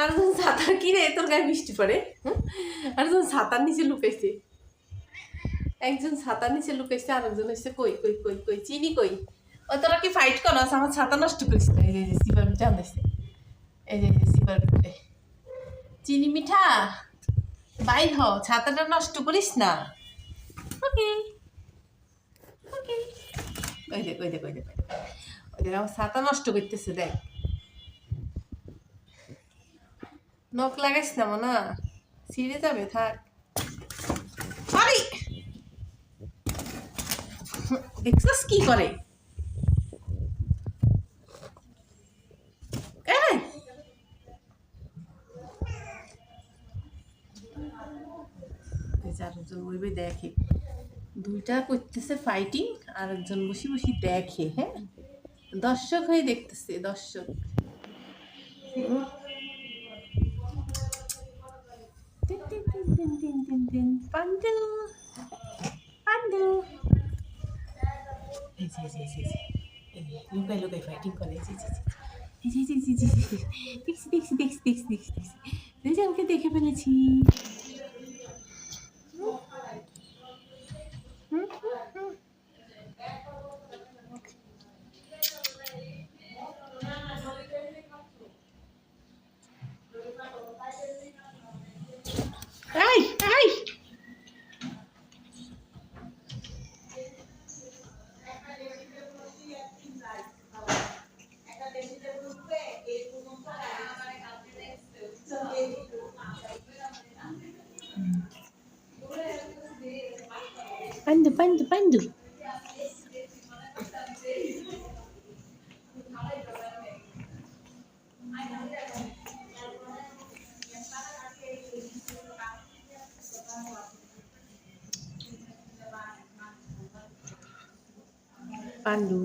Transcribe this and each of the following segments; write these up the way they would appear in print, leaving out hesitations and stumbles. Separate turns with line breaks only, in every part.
আর যখন ছাতা কিনে তোর গায়ে বৃষ্টি পড়ে, আর যখন ছাতার নিচে লুকাইছে, একজন ছাতার নিচে লুকাইছে, আরেকজন হচ্ছে কই কই কই কই চিনি কই। ও তোরা কি ফাইট করো? আমার ছাতা নষ্ট করিস না। এই যে সিপার পিঠে আনতেছে, এই যে সিপার পিঠে। চিনি মিঠা বাইর হ, ছাতাটা নষ্ট করিস না। ওকে ওকে। ওই দেখ ওই দেখ ওই দেখ ওই দেখ আমার ছাতা নষ্ট করতেছে, দেখ। নখ লাগাইস না মনা, ছিঁড়ে যাবে, থাক। আরে দেখছিস কি করে? এই, আরেকজন বলবে দেখে, দুইটা করতেছে ফাইটিং, আর একজন বসে বসে দেখে। হ্যাঁ, দর্শক হয়ে দেখতেছে, দর্শক। পান্ডু পান্ডু, এই যে লুকাই লুকাই ফাইটিং করে। দেখছি দেখছি দেখছি দেখছি দেখছি দেখছি, রেজাল্টকে দেখে ফেলেছি। এই এই পান্ডু পান্ডু পান্ডু, পান্ডু।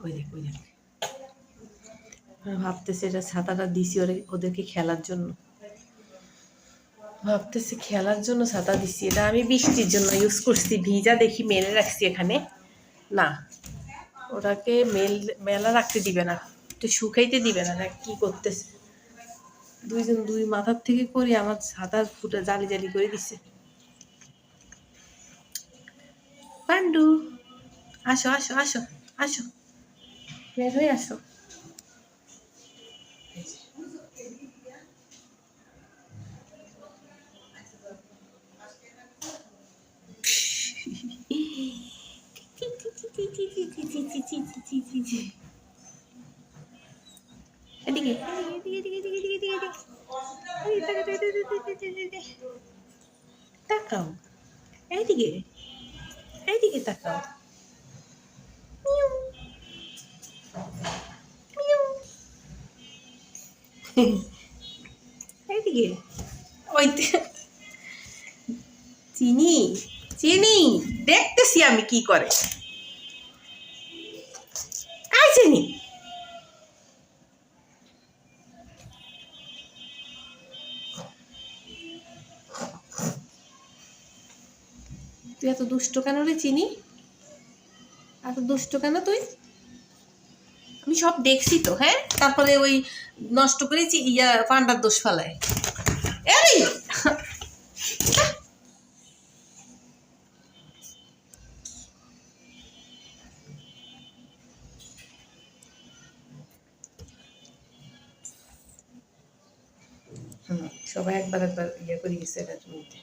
ওই দেখ ওই দেখ, ভাবতেছে এটা ছাতাটা দিছি ওদেরকে খেলার জন্য, ভাবতেছে খেলার জন্য ছাতা দিছি। এটা আমি বৃষ্টির জন্য ইউজ করছি, ভিজা দেখি মেলে রাখছি এখানে। না, ওটাকে মেলা রাখতে দিবে না, একটু শুকাইতে দিবে না, কি করতেছে দুইজন দুই মাথার থেকে করে আমার ছাতা ফুটে জালি জালি করে দিছে। পান্ডু আসো আসো আসো আসো, বের হয়ে আসো। এদিকে তাকাও, এইদিকে এইদিকে তাকাও। এইদিকে ওই চিনি চিনি, দেখতেছি আমি কি করে। আই চিনি, তুই এত দুষ্ট কেন রে চিনি? এত দুষ্ট কেন তুই? আমি সব দেখছি তো। হ্যাঁ, তারপরে ওই নষ্ট করেছি ইয়া পান্ডার দোষ ফালায়। এই সবাই একবার একবার ইয়ে করে গেছে এটার মধ্যে।